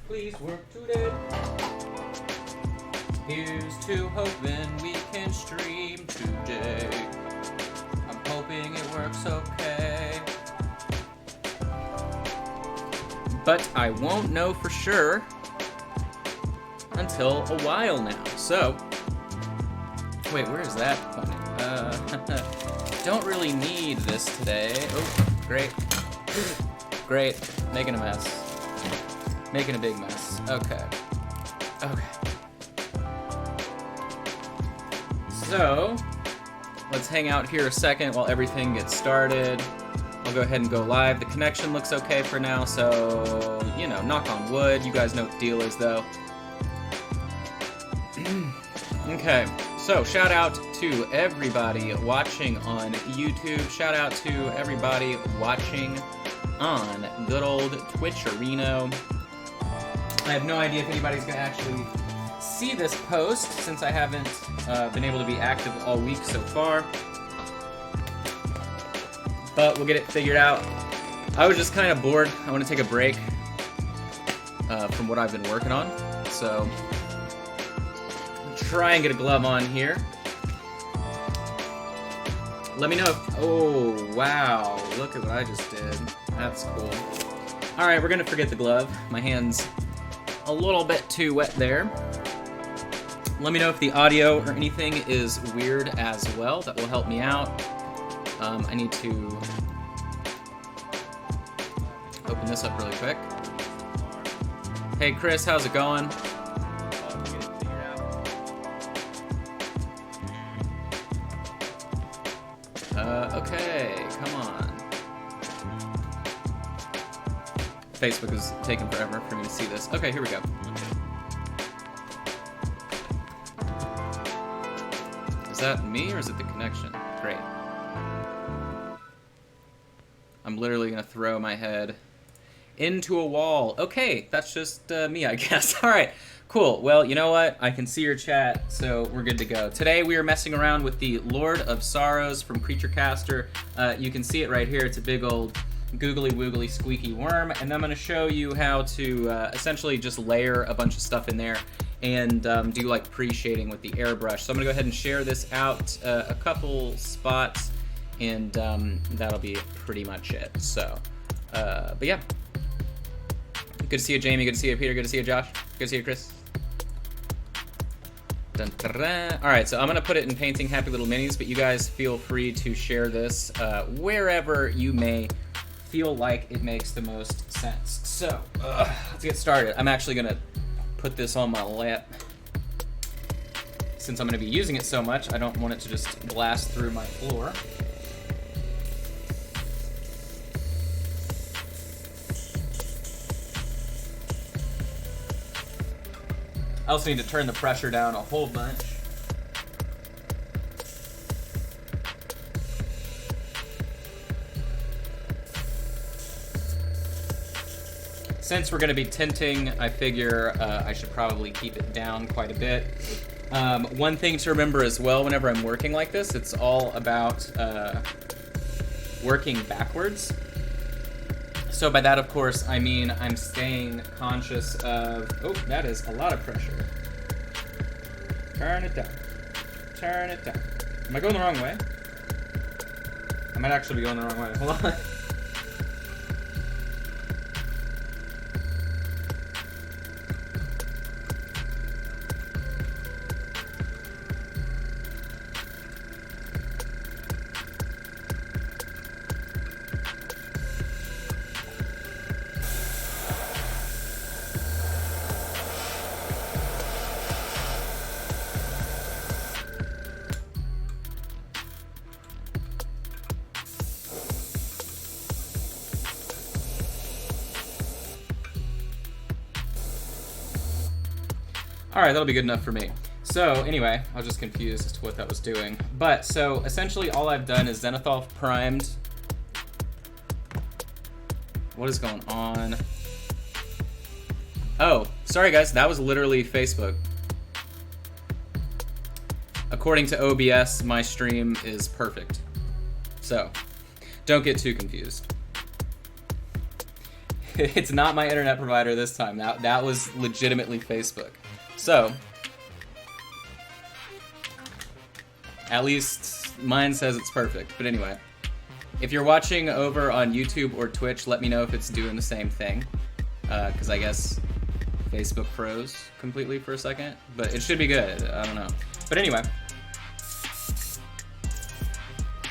Please work today. Here's to hoping we can stream today. I'm hoping it works okay. But I won't know for sure until a while now. So, wait, where is that pointing? Don't really need this today. Oh, great. Great. Making a mess. Making a big mess. Okay. Okay. So, let's hang out here a second while everything gets started. I'll go ahead and go live. The connection looks okay for now, so, you know, knock on wood. You guys know what the deal is, though. Okay, so shout out to everybody watching on YouTube. Shout out to everybody watching on good old Twitcherino. I have no idea if anybody's going to actually see this post since I haven't been able to be active all week so far. But we'll get it figured out. I was just kind of bored. I want to take a break from what I've been working on. So, try and get a glove on here. Let me know if... Oh, wow. Look at what I just did. That's cool. Alright, we're going to forget the glove. My hand's a little bit too wet there. Let me know if the audio or anything is weird as well. That will help me out. I need to open this up really quick. Hey Chris, how's it going? Okay, come on. Facebook is taking forever for me to see this. Okay, here we go. Is that me or is it the connection? Great. I'm literally gonna throw my head into a wall. Okay, that's just me, I guess. All right, cool. Well, you know what? I can see your chat, so we're good to go. Today we are messing around with the Lord of Sorrows from Creature Caster. You can see it right here. It's a big old googly woogly squeaky worm, and I'm gonna show you how to essentially just layer a bunch of stuff in there and do like pre-shading with the airbrush. So I'm gonna go ahead and share this out a couple spots, and that'll be pretty much it. So, but yeah. Good to see you, Jamie. Good to see you, Peter. Good to see you, Josh. Good to see you, Chris. Dun, all right, so I'm gonna put it in Painting Happy Little Minis, but you guys feel free to share this wherever you may feel like it makes the most sense. So, let's get started. I'm actually gonna put this on my lap. Since I'm gonna be using it so much, I don't want it to just blast through my floor. I also need to turn the pressure down a whole bunch. Since we're going to be tinting, I figure I should probably keep it down quite a bit. One thing to remember as well whenever I'm working like this, it's all about working backwards. So by that, of course, I mean I'm staying conscious of... Oh, that is a lot of pressure. Turn it down. Turn it down. Am I going the wrong way? I might actually be going the wrong way. Hold on. Alright, that'll be good enough for me. So, anyway, I was just confused as to what that was doing. But, so, essentially all I've done is Zenithal primed. What is going on? Oh, sorry guys, that was literally Facebook. According to OBS, my stream is perfect. So, don't get too confused. It's not my internet provider this time. That was legitimately Facebook. So, at least mine says it's perfect. But anyway, if you're watching over on YouTube or Twitch, let me know if it's doing the same thing. Because I guess Facebook froze completely for a second. But it should be good. I don't know. But anyway,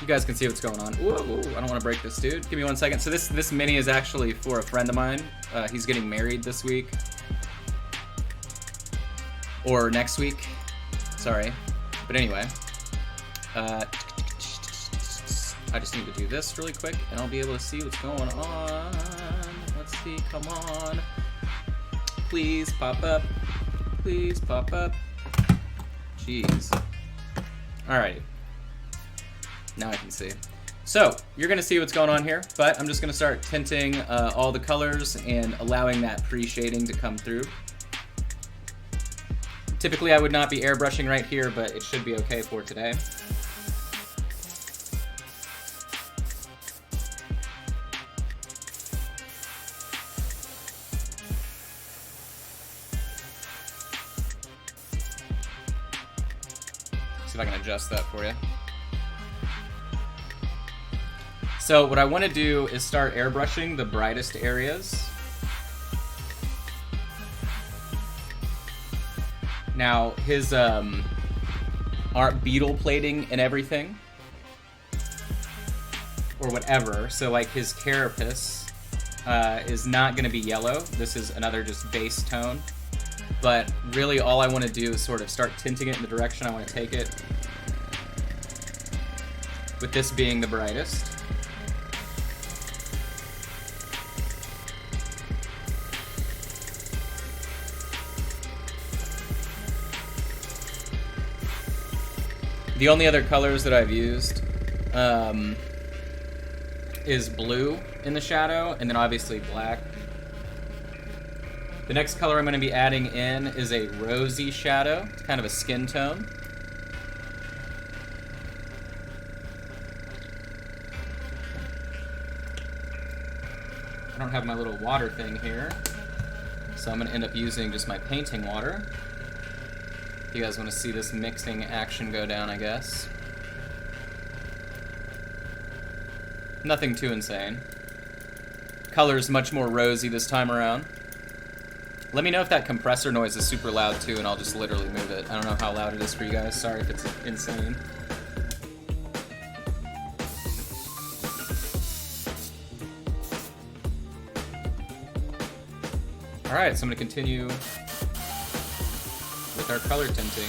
you guys can see what's going on. Whoa, I don't want to break this, dude. Give me 1 second. So this mini is actually for a friend of mine. He's getting married this week. Or next week. Sorry. But anyway. I just need to do this really quick, and I'll be able to see what's going on. Let's see. Come on. Please pop up. Please pop up. Jeez. Alrighty. Now I can see. So, you're going to see what's going on here, but I'm just going to start tinting all the colors and allowing that pre-shading to come through. Typically I would not be airbrushing right here, but it should be okay for today. See if I can adjust that for you. So what I want to do is start airbrushing the brightest areas. Now his art beetle plating and everything, or whatever. So like his carapace is not going to be yellow. This is another just base tone. But really all I want to do is sort of start tinting it in the direction I want to take it, with this being the brightest. The only other colors that I've used is blue in the shadow, and then obviously black. The next color I'm going to be adding in is a rosy shadow. It's kind of a skin tone. I don't have my little water thing here, so I'm going to end up using just my painting water. If you guys want to see this mixing action go down, I guess. Nothing too insane. Color's much more rosy this time around. Let me know if that compressor noise is super loud too, and I'll just literally move it. I don't know how loud it is for you guys. Sorry if it's insane. Alright, so I'm going to continue with our color tinting.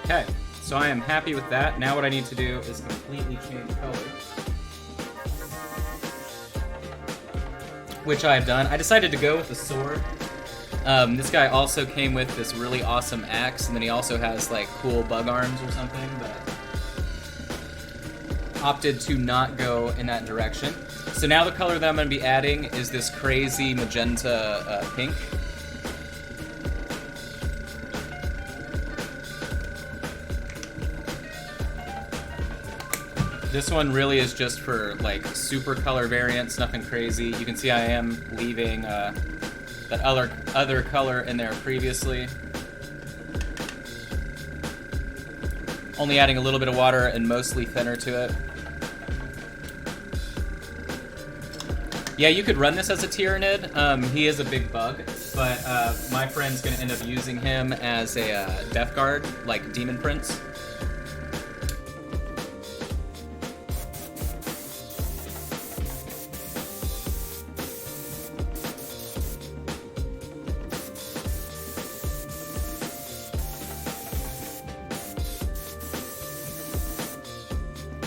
Okay, so I am happy with that. Now what I need to do is completely change color, which I have done. I decided to go with the sword. This guy also came with this really awesome axe, and then he also has like cool bug arms or something, but opted to not go in that direction. So now the color that I'm going to be adding is this crazy magenta pink. This one really is just for like super color variants, nothing crazy. You can see I am leaving that other color in there previously. Only adding a little bit of water and mostly thinner to it. Yeah, you could run this as a Tyranid. He is a big bug, but my friend's gonna end up using him as a Death Guard, like Demon Prince.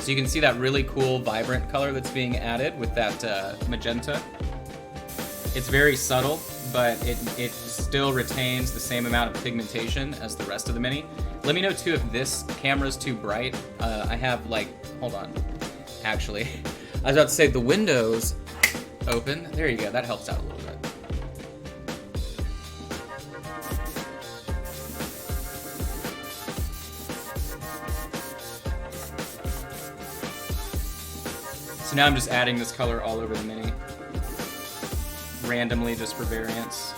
So So you can see that really cool, vibrant color that's being added with that magenta. It's very subtle, but it still retains the same amount of pigmentation as the rest of the Mini. Let me know too if this camera's too bright. I have like, hold on. Actually, I was about to say the windows open. There you go, that helps out a little bit. So now I'm just adding this color all over the Mini, randomly just for variance.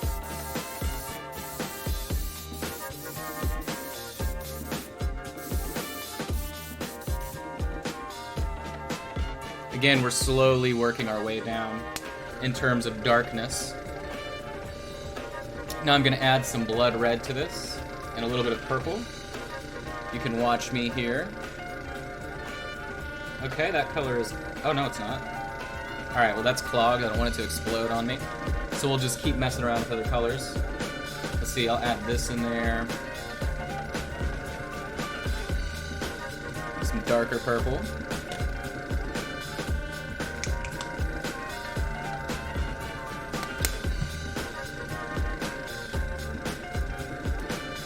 Again, we're slowly working our way down in terms of darkness. Now I'm going to add some blood red to this and a little bit of purple. You can watch me here. Okay, that color is... Oh, no, it's not. Alright, well, that's clogged. I don't want it to explode on me. So we'll just keep messing around with other colors. Let's see, I'll add this in there. Some darker purple.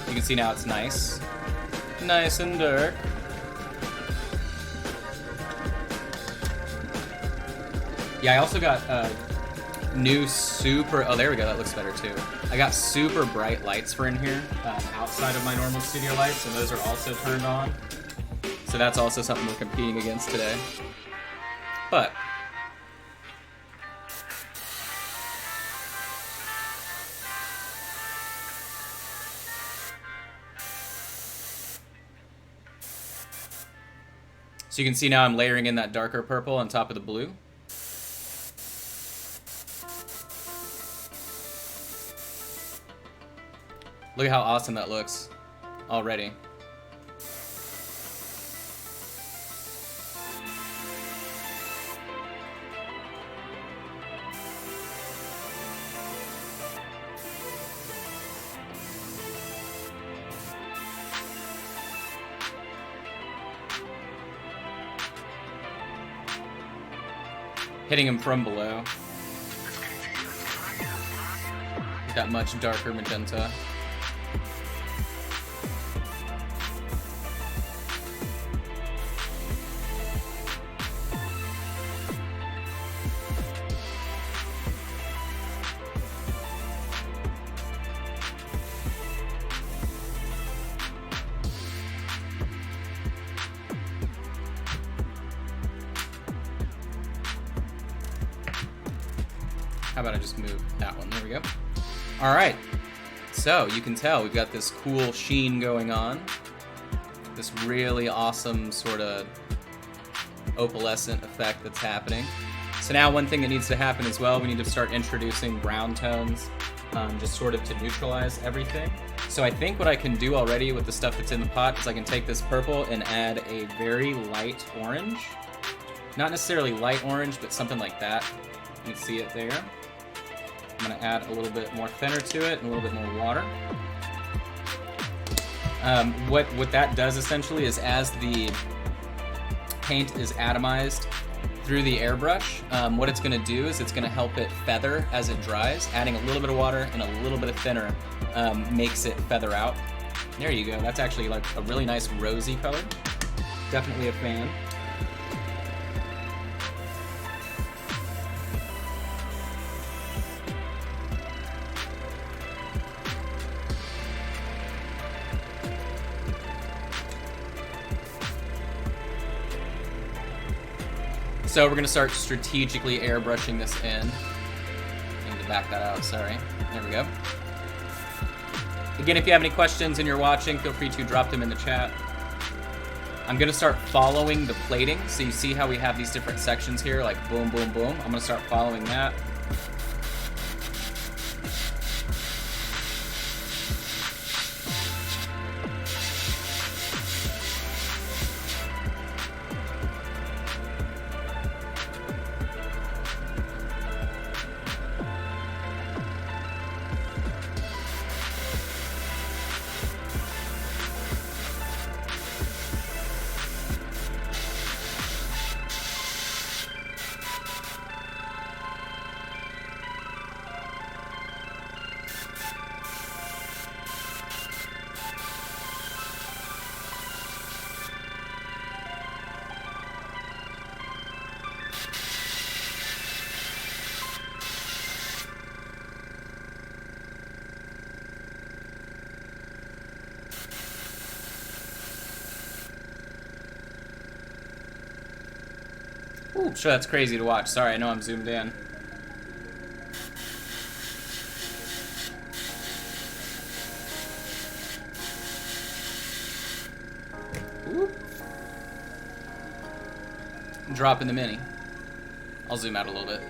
You can see now it's nice. Nice and dark. Yeah, I also got new super... Oh, there we go. That looks better, too. I got super bright lights for in here outside of my normal studio lights, and those are also turned on. So that's also something we're competing against today. But... So you can see now I'm layering in that darker purple on top of the blue. Look at how awesome that looks already. Hitting him from below. That much darker magenta. How about I just move that one? There we go. All right. So you can tell we've got this cool sheen going on. This really awesome sort of opalescent effect that's happening. So now one thing that needs to happen as well, we need to start introducing brown tones just sort of to neutralize everything. So I think what I can do already with the stuff that's in the pot is I can take this purple and add a very light orange. Not necessarily light orange, but something like that. You can see it there. I'm going to add a little bit more thinner to it and a little bit more water. What that does essentially is as the paint is atomized through the airbrush, what it's going to do is it's going to help it feather as it dries. Adding a little bit of water and a little bit of thinner makes it feather out. There you go. That's actually like a really nice rosy color. Definitely a fan. So we're going to start strategically airbrushing this in. I need to back that out, sorry. There we go. Again, if you have any questions and you're watching, feel free to drop them in the chat. I'm going to start following the plating. So you see how we have these different sections here, like boom, boom, boom. I'm going to start following that. Ooh, sure, that's crazy to watch. Sorry, I know I'm zoomed in. Ooh. Dropping the mini. I'll zoom out a little bit.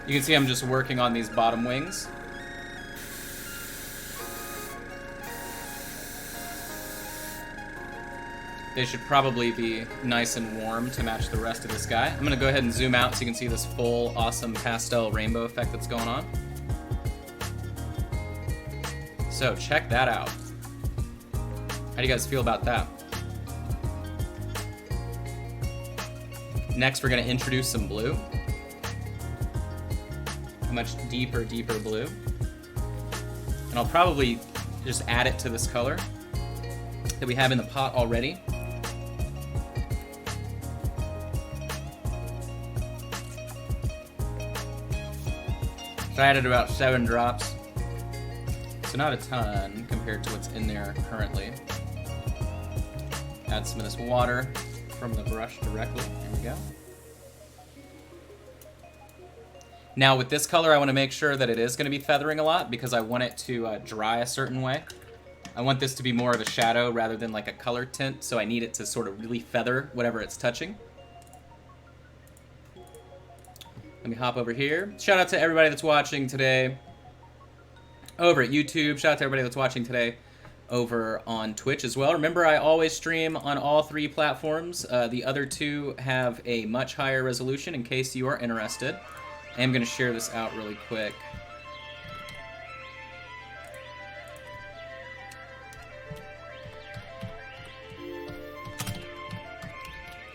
You can see I'm just working on these bottom wings. They should probably be nice and warm to match the rest of this guy. I'm gonna go ahead and zoom out so you can see this full, awesome pastel rainbow effect that's going on. So check that out. How do you guys feel about that? Next, we're gonna introduce some blue. Much deeper blue. And I'll probably just add it to this color that we have in the pot already. So I added about 7 drops. So not a ton compared to what's in there currently. Add some of this water from the brush directly. There we go. Now with this color, I want to make sure that it is going to be feathering a lot because I want it to dry a certain way. I want this to be more of a shadow rather than like a color tint, so I need it to sort of really feather whatever it's touching. Let me hop over here. Shout out to everybody that's watching today over at YouTube. Shout out to everybody that's watching today over on Twitch as well. Remember, I always stream on all 3 platforms. The other 2 have a much higher resolution in case you are interested. I'm going to share this out really quick.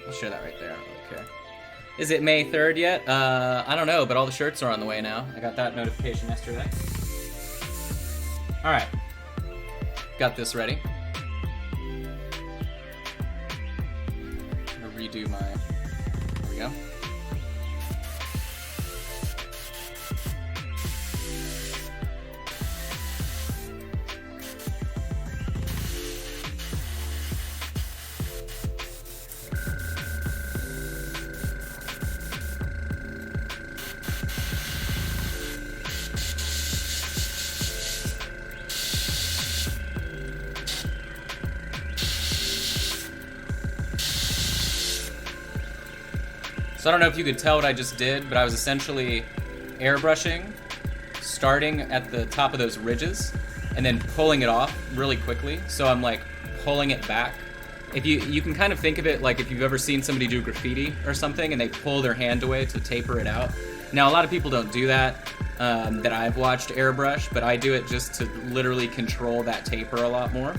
I'll share that right there. I don't really care. Is it May 3rd yet? I don't know, but all the shirts are on the way now. I got that notification yesterday. All right. Got this ready. I'm going to redo my... There we go. So I don't know if you could tell what I just did, but I was essentially airbrushing, starting at the top of those ridges, and then pulling it off really quickly. So I'm like pulling it back. If you can kind of think of it like if you've ever seen somebody do graffiti or something and they pull their hand away to taper it out. Now a lot of people don't do that that I've watched airbrush, but I do it just to literally control that taper a lot more.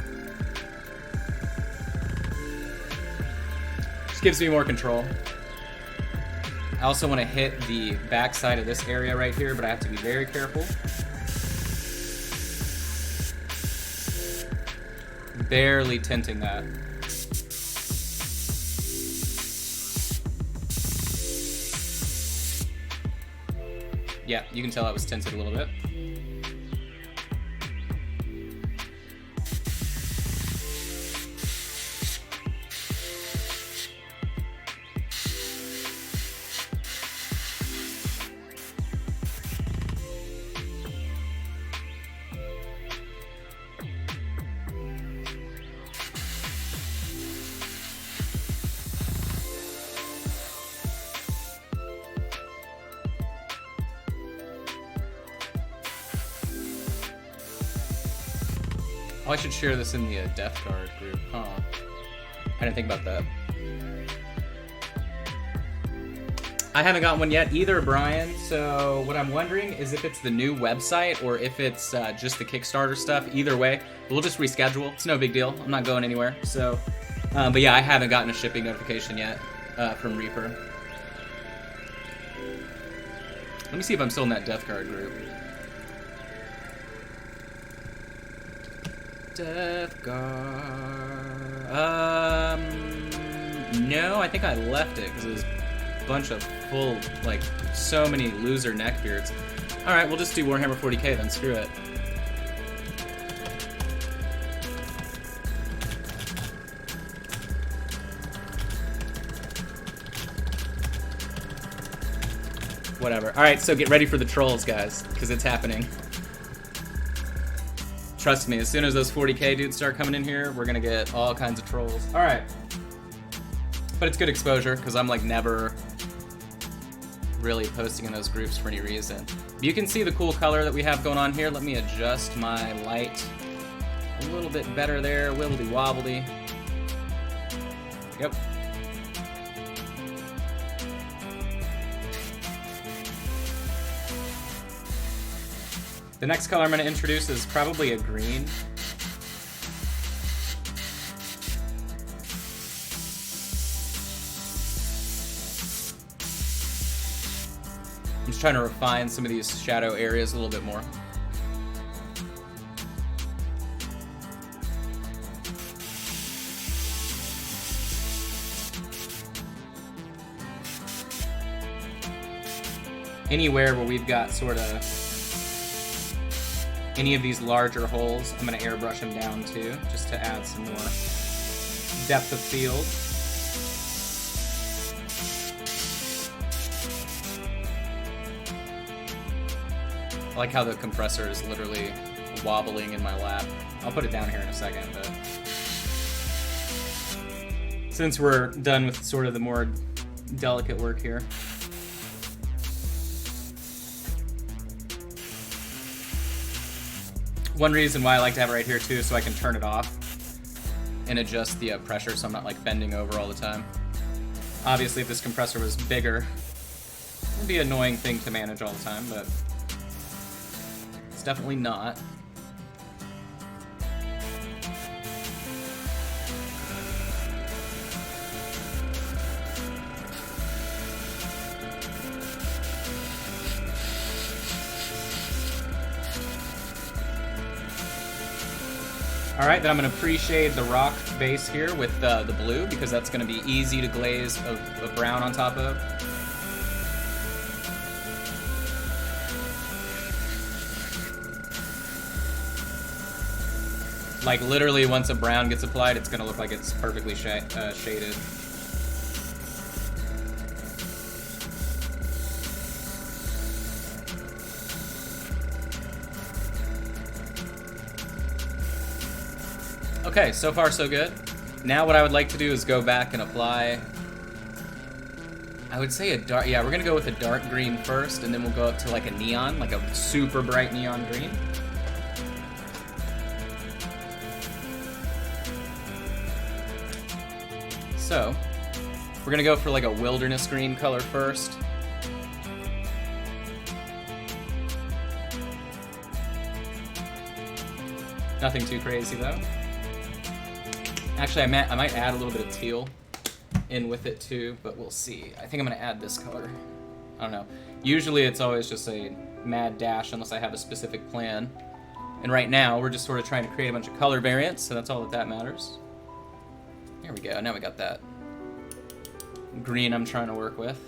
Just gives me more control. I also want to hit the back side of this area right here, but I have to be very careful. barely tinting that. Yeah, you can tell it was tinted a little bit. Oh, I should share this in the Death Guard group, huh? I didn't think about that. I haven't got one yet either, Brian, so what I'm wondering is if it's the new website or if it's just the Kickstarter stuff. Either way, we'll just reschedule. It's no big deal. I'm not going anywhere, so... but yeah, I haven't gotten a shipping notification yet from Reaper. Let me see if I'm still in that Death Guard group. Death Guard... no, I think I left it because it was a bunch of full, like, so many loser neckbeards. Alright, we'll just do Warhammer 40k then, screw it. Whatever. Alright, so get ready for the trolls, guys, because it's happening. Trust me, as soon as those 40k dudes start coming in here, we're gonna get all kinds of trolls. Alright. But it's good exposure, because I'm like never really posting in those groups for any reason. But you can see the cool color that we have going on here. Let me adjust my light a little bit better there. Wibbly wobbly. Yep. The next color I'm going to introduce is probably a green. I'm just trying to refine some of these shadow areas a little bit more. Anywhere where we've got sort of any of these larger holes, I'm going to airbrush them down too, just to add some more depth of field. I like how the compressor is literally wobbling in my lap. I'll put it down here in a second, but since we're done with sort of the more delicate work here. One reason why I like to have it right here too is so I can turn it off and adjust the pressure so I'm not like bending over all the time. Obviously if this compressor was bigger, it would be an annoying thing to manage all the time, but it's definitely not. Alright, then I'm going to pre-shade the rock base here with the blue, because that's going to be easy to glaze a brown on top of. Like, literally, once a brown gets applied, it's going to look like it's perfectly shaded. Okay, so far so good. Now what I would like to do is go back and apply, I would say a dark, yeah, we're gonna go with a dark green first, and then we'll go up to like a neon, like a super bright neon green. So, we're gonna go for like a wilderness green color first. Nothing too crazy though. Actually, I might add a little bit of teal in with it too, but we'll see. I think I'm gonna add this color. I don't know. Usually it's always just a mad dash unless I have a specific plan. And right now, we're just sort of trying to create a bunch of color variants, so that's all that matters. There we go, now we got that green I'm trying to work with.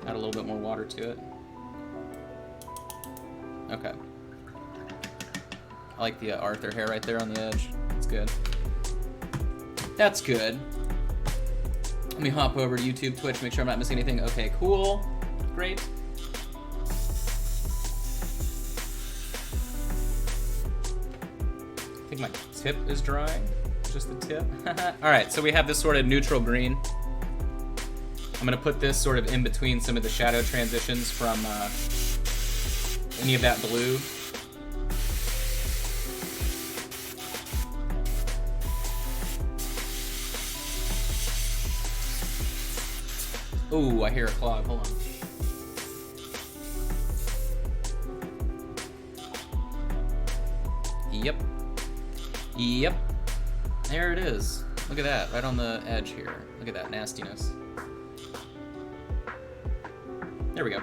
Add a little bit more water to it. Okay. I like the Arthur hair right there on the edge. That's good. That's good. Let me hop over to YouTube, Twitch, make sure I'm not missing anything. Okay, cool. Great. I think my tip is drying. Just the tip. Alright, so we have this sort of neutral green. I'm gonna put this sort of in between some of the shadow transitions from any of that blue. Ooh, I hear a clog. Hold on. Yep. Yep. There it is. Look at that, right on the edge here. Look at that nastiness. There we go.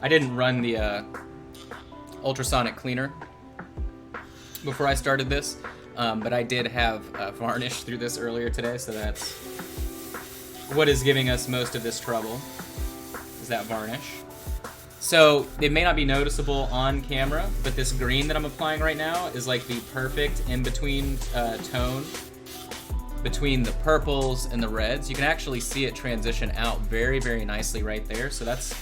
I didn't run the ultrasonic cleaner before I started this, but I did have varnish through this earlier today, so that's what is giving us most of this trouble, is that varnish. So it may not be noticeable on camera, but this green that I'm applying right now is like the perfect in-between tone between the purples and the reds. You can actually see it transition out very, very nicely right there. So that's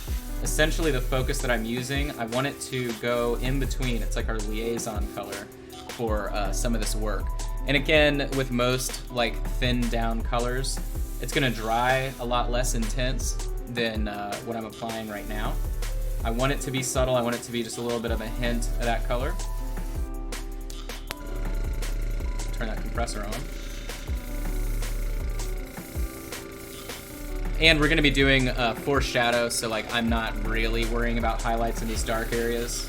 essentially the focus that I'm using. I want it to go in between. It's like our liaison color for some of this work. And again, with most like thinned down colors, it's gonna dry a lot less intense than what I'm applying right now. I want it to be subtle. I want it to be just a little bit of a hint of that color. Turn that compressor on. And we're gonna be doing foreshadow, so like I'm not really worrying about highlights in these dark areas.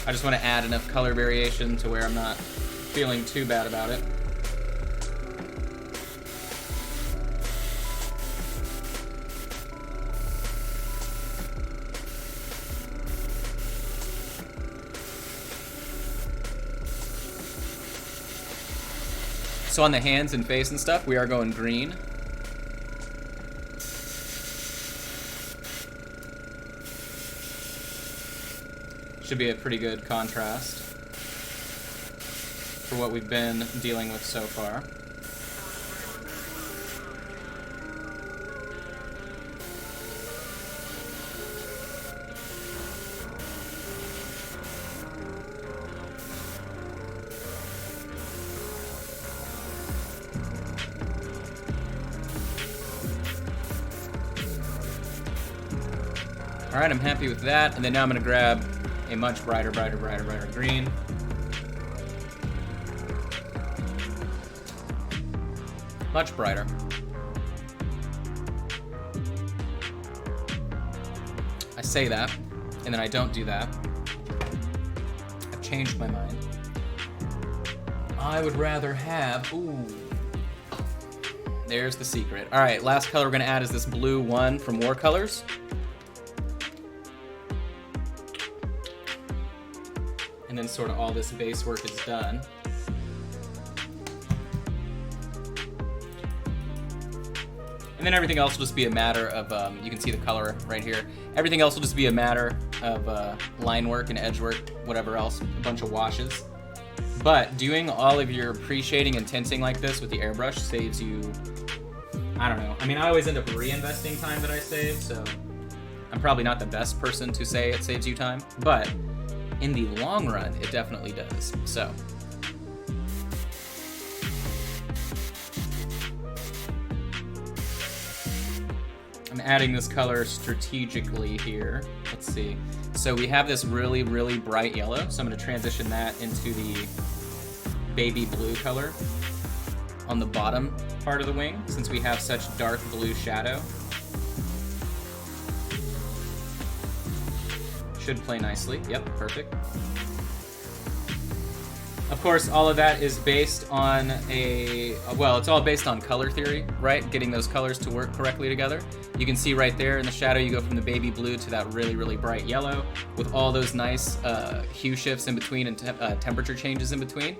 I just want to add enough color variation to where I'm not feeling too bad about it. So on the hands and face and stuff, we are going green. Should be a pretty good contrast for what we've been dealing with so far. All right, I'm happy with that, and then now I'm gonna grab a much brighter green. Much brighter. I say that, and then I don't do that. I've changed my mind. I would rather have, ooh. There's the secret. All right, last color we're gonna add is this blue one from War Colors. And then sort of all this base work is done. And then everything else will just be a matter of, you can see the color right here. Everything else will just be a matter of line work and edge work, whatever else, a bunch of washes. But doing all of your pre-shading and tinting like this with the airbrush saves you, I don't know. I mean, I always end up reinvesting time that I save, so I'm probably not the best person to say it saves you time, but in the long run, it definitely does. So, I'm adding this color strategically here. Let's see. So we have this really, really bright yellow, so I'm gonna transition that into the baby blue color on the bottom part of the wing, since we have such dark blue shadow. Should play nicely. Yep, perfect. Of course, all of that is based on well, it's all based on color theory, right? Getting those colors to work correctly together. You can see right there in the shadow, you go from the baby blue to that really, really bright yellow with all those nice hue shifts in between and temperature changes in between.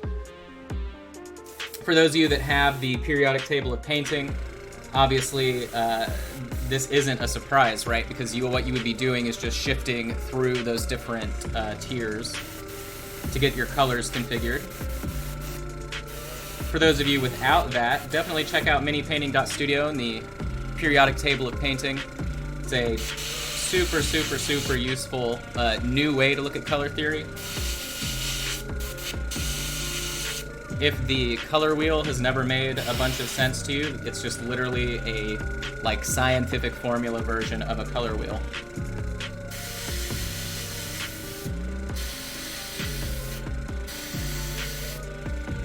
For those of you that have the periodic table of painting, obviously this isn't a surprise, right? Because what you would be doing is just shifting through those different tiers to get your colors configured. For those of you without that, definitely check out minipainting.studio and the periodic table of painting. It's a super, super, super useful new way to look at color theory. If the color wheel has never made a bunch of sense to you, it's just literally a scientific formula version of a color wheel.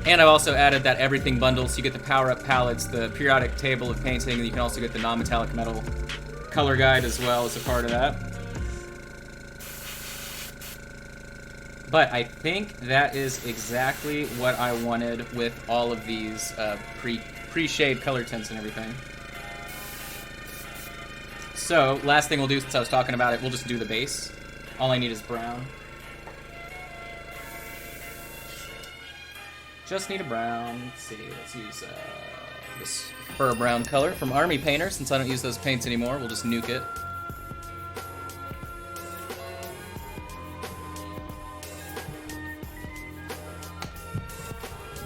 And I've also added that everything bundle, so you get the power-up palettes, the periodic table of painting, and you can also get the non-metallic metal color guide as well as a part of that. But I think that is exactly what I wanted with all of these pre-shade color tints and everything. So, last thing we'll do since I was talking about it, we'll just do the base. All I need is brown. Just need a brown. Let's see, let's use this fur brown color from Army Painter. Since I don't use those paints anymore, we'll just nuke it.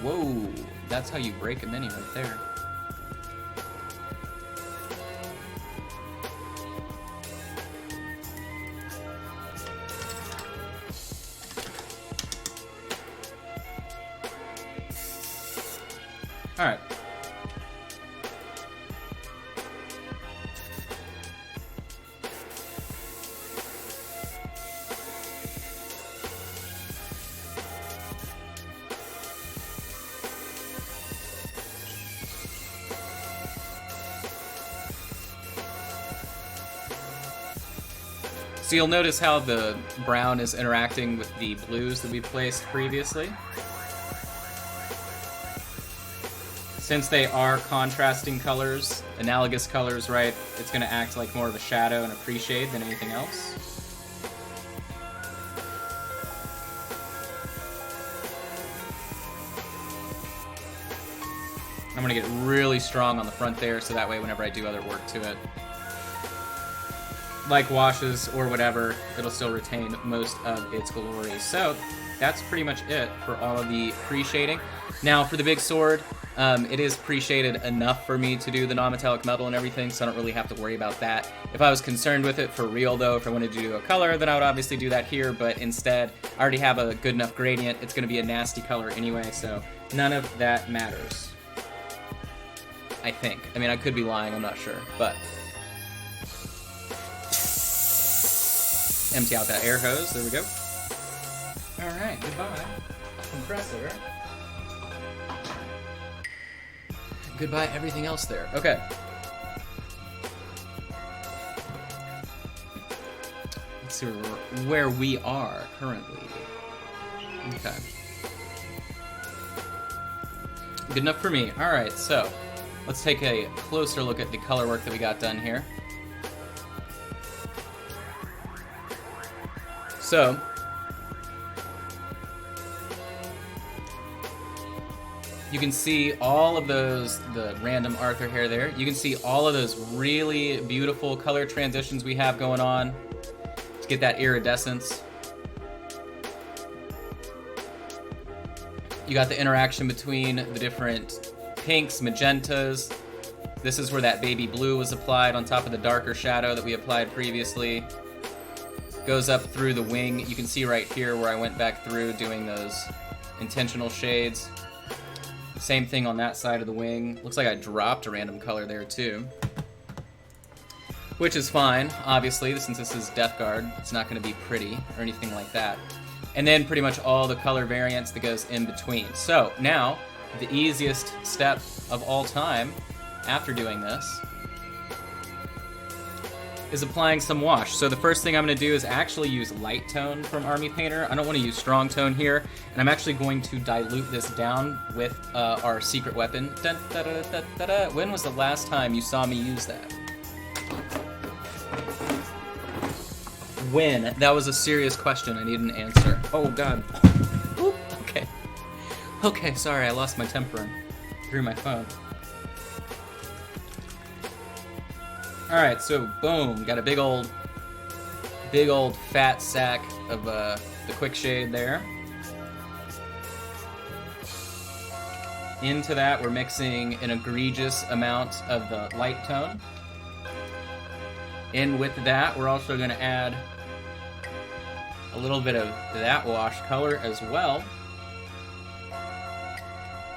Whoa, that's how you break a mini right there. All right. So you'll notice how the brown is interacting with the blues that we placed previously. Since they are contrasting colors, analogous colors, right, it's going to act like more of a shadow and a pre-shade than anything else. I'm going to get really strong on the front there, so that way whenever I do other work to it, like washes or whatever, it'll still retain most of its glory. So that's pretty much it for all of the pre-shading. Now for the big sword, it is pre-shaded enough for me to do the non-metallic metal and everything, so I don't really have to worry about that. If I was concerned with it for real though, if I wanted to do a color, then I would obviously do that here, but instead, I already have a good enough gradient. It's going to be a nasty color anyway, so none of that matters. I think. I mean, I could be lying, I'm not sure, but empty out that air hose. There we go. Alright, goodbye. Compressor. Goodbye everything else there. Okay. Let's see where we are currently. Okay. Good enough for me. Alright, so let's take a closer look at the color work that we got done here. So, you can see all of those, the random Arthur hair there. You can see all of those really beautiful color transitions we have going on to get that iridescence. You got the interaction between the different pinks, magentas. This is where that baby blue was applied on top of the darker shadow that we applied previously. Goes up through the wing. You can see right here where I went back through doing those intentional shades. Same thing on that side of the wing. Looks like I dropped a random color there too. Which is fine, obviously, since this is Death Guard. It's not going to be pretty or anything like that. And then pretty much all the color variants that goes in between. So now, the easiest step of all time after doing this is applying some wash. So the first thing I'm going to do is actually use light tone from Army Painter. I don't want to use strong tone here, and I'm actually going to dilute this down with our secret weapon. Dun, da, da, da, da, da. When was the last time you saw me use that? When? That was a serious question. I need an answer. Oh, God. Oop, okay. Okay, sorry, I lost my temper and threw my phone. Alright, so boom, got a big old fat sack of the quick shade there. Into that, we're mixing an egregious amount of the light tone. In with that, we're also going to add a little bit of that wash color as well.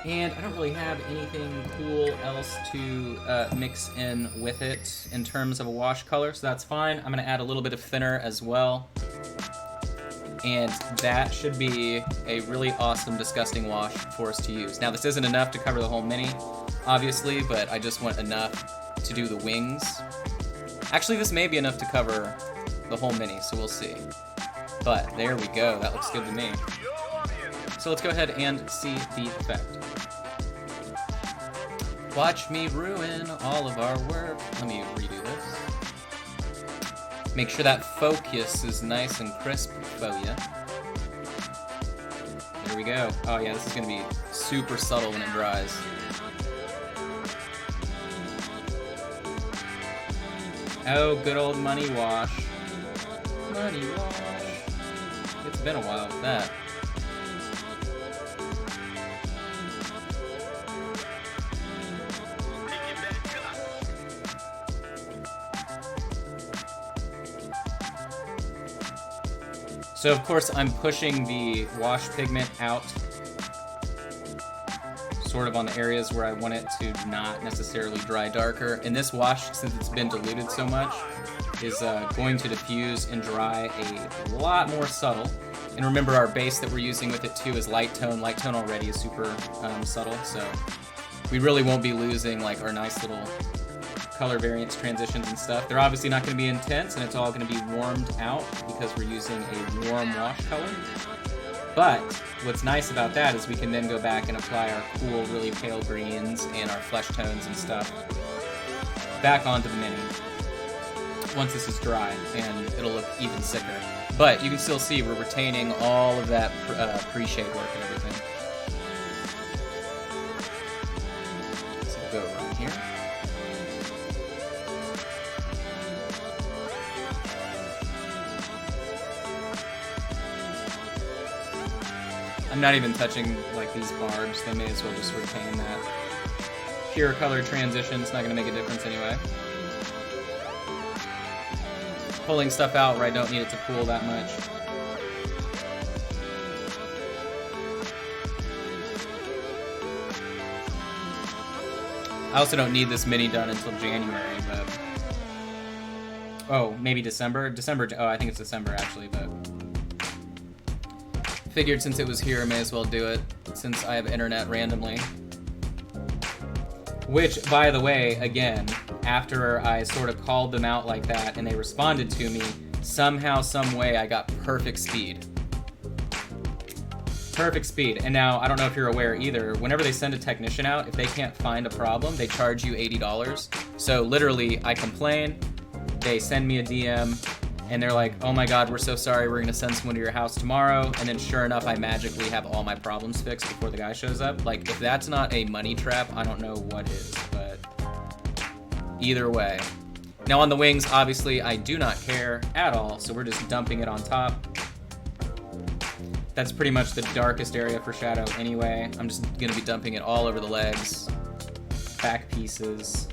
And I don't really have anything cool else to mix in with it in terms of a wash color, so that's fine. I'm going to add a little bit of thinner as well. And that should be a really awesome Disgusting wash for us to use. Now, this isn't enough to cover the whole mini, obviously, but I just want enough to do the wings. Actually, this may be enough to cover the whole mini, so we'll see. But there we go. That looks good to me. So let's go ahead and see the effect. Watch me ruin all of our work. Let me redo this. Make sure that focus is nice and crisp for you. There we go. Oh yeah, this is gonna be super subtle when it dries. Oh, good old money wash. Money wash. It's been a while with that. So of course I'm pushing the wash pigment out sort of on the areas where I want it to not necessarily dry darker. And this wash, since it's been diluted so much, is going to diffuse and dry a lot more subtle. And remember, our base that we're using with it too is light tone. Light tone already is super subtle, so we really won't be losing like our nice little color variance transitions and stuff. They're obviously not going to be intense, and it's all going to be warmed out because we're using a warm wash color. But what's nice about that is we can then go back and apply our cool, really pale greens and our flesh tones and stuff back onto the mini once this is dry, and it'll look even sicker. But you can still see we're retaining all of that pre-shade work and everything. So we'll go around here. I'm not even touching like these barbs. They may as well just retain that pure color transition. It's not going to make a difference anyway. Pulling stuff out where I don't need it to pool that much. I also don't need this mini done until January, but... Oh, maybe December? Oh, I think it's December actually, but... Figured since it was here, I may as well do it, since I have internet randomly. Which, by the way, again, after I sort of called them out like that and they responded to me, somehow, some way, I got perfect speed. Perfect speed. And now, I don't know if you're aware either, whenever they send a technician out, if they can't find a problem, they charge you $80. So literally, I complain, they send me a DM, and they're like, oh my god, we're so sorry, we're gonna send someone to your house tomorrow, and then sure enough, I magically have all my problems fixed before the guy shows up. Like, if that's not a money trap, I don't know what is, but either way. Now on the wings, obviously, I do not care at all, so we're just dumping it on top. That's pretty much the darkest area for shadow anyway. I'm just gonna be dumping it all over the legs, back pieces.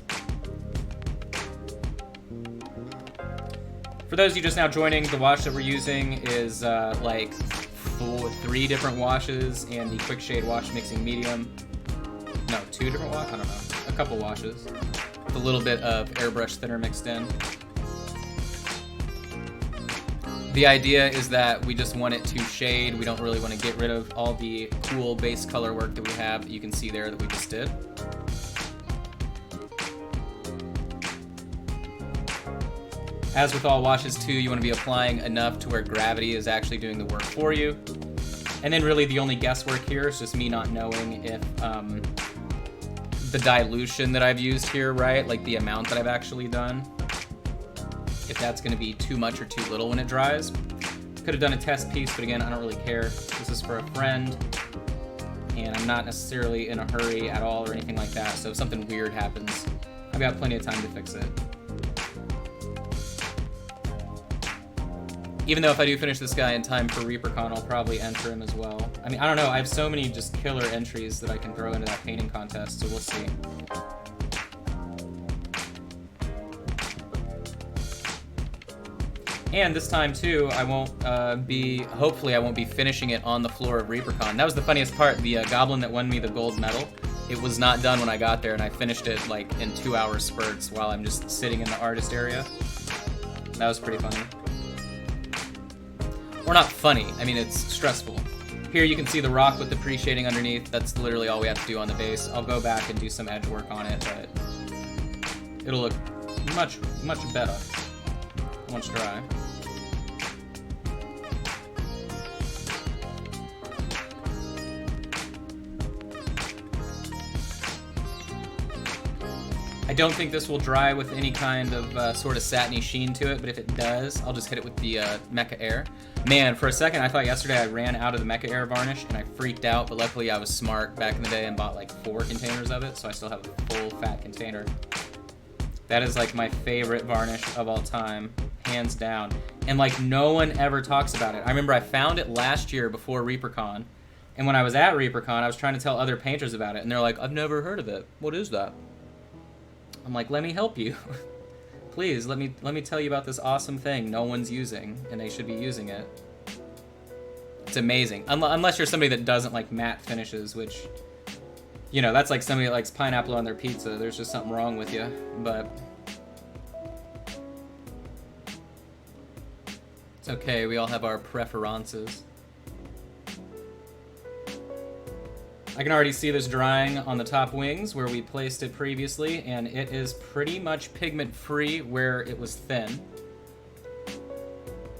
For those of you just now joining, the wash that we're using is like 3 different washes and the Quick Shade Wash Mixing Medium. No, 2 different washes? I don't know. A couple washes. With a little bit of airbrush thinner mixed in. The idea is that we just want it to shade. We don't really want to get rid of all the cool base color work that we have that you can see there that we just did. As with all washes too, you want to be applying enough to where gravity is actually doing the work for you. And then really the only guesswork here is just me not knowing if the dilution that I've used here, right? Like the amount that I've actually done. If that's going to be too much or too little when it dries. Could have done a test piece, but again, I don't really care. This is for a friend, and I'm not necessarily in a hurry at all or anything like that, so if something weird happens, I've got plenty of time to fix it. Even though if I do finish this guy in time for ReaperCon, I'll probably enter him as well. I mean, I don't know, I have so many just killer entries that I can throw into that painting contest, so we'll see. And this time too, I won't hopefully I won't be finishing it on the floor of ReaperCon. That was the funniest part, the goblin that won me the gold medal. It was not done when I got there, and I finished it like in 2-hour spurts while I'm just sitting in the artist area. That was pretty funny. Or not funny, I mean it's stressful. Here you can see the rock with the pre-shading underneath. That's literally all we have to do on the base. I'll go back and do some edge work on it, but it'll look much better once dry. I don't think this will dry with any kind of sort of satiny sheen to it, but if it does, I'll just hit it with the Mecha Air. Man, for a second I thought yesterday I ran out of the Mecha Air varnish and I freaked out, but luckily I was smart back in the day and bought like 4 containers of it, so I still have a full fat container. That is like my favorite varnish of all time, hands down. And like no one ever talks about it. I remember I found it last year before ReaperCon, and when I was at ReaperCon I was trying to tell other painters about it, and they're like, I've never heard of it. What is that? I'm like, let me help you. Please, let me tell you about this awesome thing no one's using, and they should be using it. It's amazing. Unless you're somebody that doesn't like matte finishes, which, you know, that's like somebody that likes pineapple on their pizza. There's just something wrong with you, but it's okay. We all have our preferences. I can already see this drying on the top wings where we placed it previously, and it is pretty much pigment free where it was thin.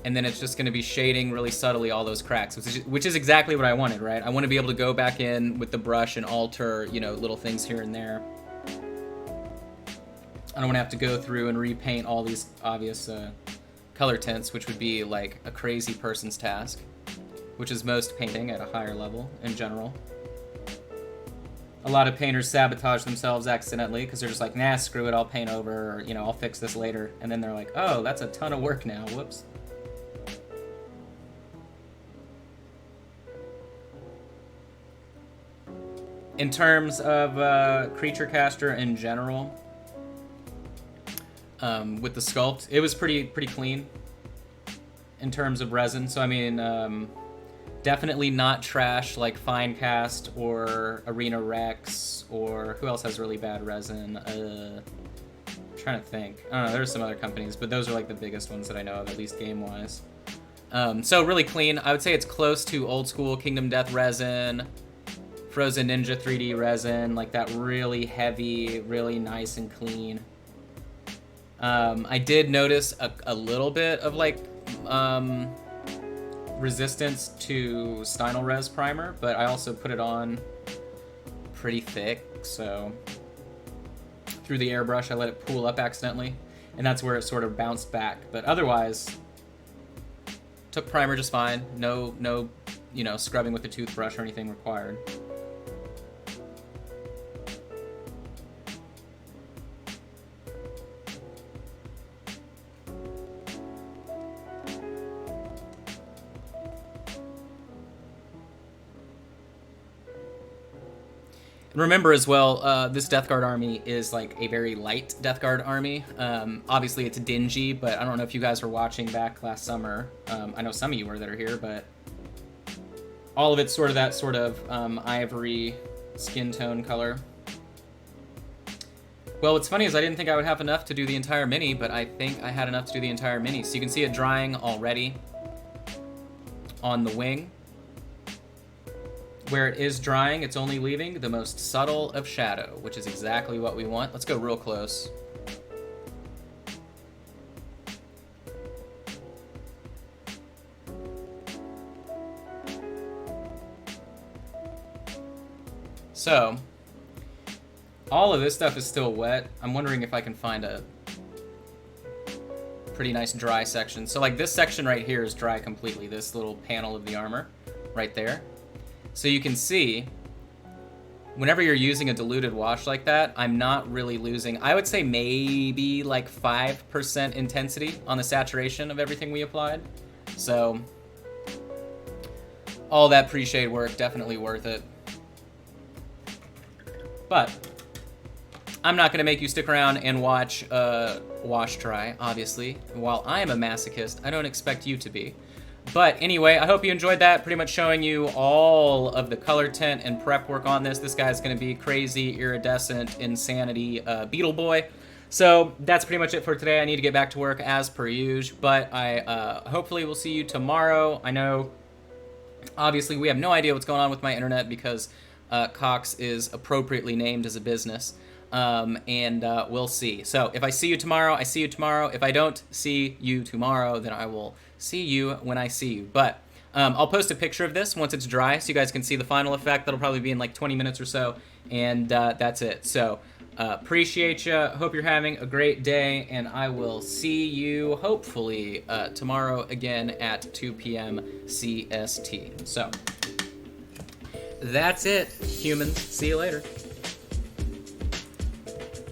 And then it's just going to be shading really subtly all those cracks, which is exactly what I wanted, right? I want to be able to go back in with the brush and alter, you know, little things here and there. I don't want to have to go through and repaint all these obvious color tints, which would be like a crazy person's task, which is most painting at a higher level in general. A lot of painters sabotage themselves accidentally because they're just like, nah, screw it, I'll paint over, or, you know, I'll fix this later. And then they're like, oh, that's a ton of work now, whoops. In terms of Creature Caster in general, with the sculpt, it was pretty clean in terms of resin. So I mean, definitely not trash like Finecast or Arena Rex, or who else has really bad resin? I'm trying to think. I don't know, there's some other companies, but those are like the biggest ones that I know of, at least game-wise. So really clean. I would say it's close to old school Kingdom Death resin, Frozen Ninja 3D resin, like that really heavy, really nice and clean. I did notice a little bit of like resistance to Stynylrez primer, but I also put it on pretty thick, so through the airbrush I let it pool up accidentally, and that's where it sort of bounced back. But otherwise, took primer just fine. No, you know, scrubbing with the toothbrush or anything required. Remember as well, this Death Guard army is like a very light Death Guard army. Obviously it's dingy, but I don't know if you guys were watching back last summer. I know some of you were that are here, but all of it's sort of that sort of ivory skin tone color. Well, what's funny is I didn't think I would have enough to do the entire mini, but I think I had enough to do the entire mini. So you can see it drying already on the wing. Where it is drying, it's only leaving the most subtle of shadow, which is exactly what we want. Let's go real close. So, all of this stuff is still wet. I'm wondering if I can find a pretty nice dry section. So like this section right here is dry completely, this little panel of the armor right there. So you can see, whenever you're using a diluted wash like that, I'm not really losing, I would say maybe like 5% intensity on the saturation of everything we applied. So all that pre-shade work, definitely worth it. But I'm not gonna make you stick around and watch wash dry, obviously. While I am a masochist, I don't expect you to be. But anyway, I hope you enjoyed that, pretty much showing you all of the color tint and prep work on this. This guy's gonna be crazy, iridescent, insanity Beetle Boy. So that's pretty much it for today. I need to get back to work as per usual, but I hopefully will see you tomorrow. I know, obviously, we have no idea what's going on with my internet because Cox is appropriately named as a business. We'll see. So if I see you tomorrow, I see you tomorrow. If I don't see you tomorrow, then I will see you when I see you. But I'll post a picture of this once it's dry so you guys can see the final effect. That'll probably be in like 20 minutes or so. And that's it. So appreciate you. Hope you're having a great day. And I will see you hopefully tomorrow again at 2 p.m. CST. So that's it, humans. See you later.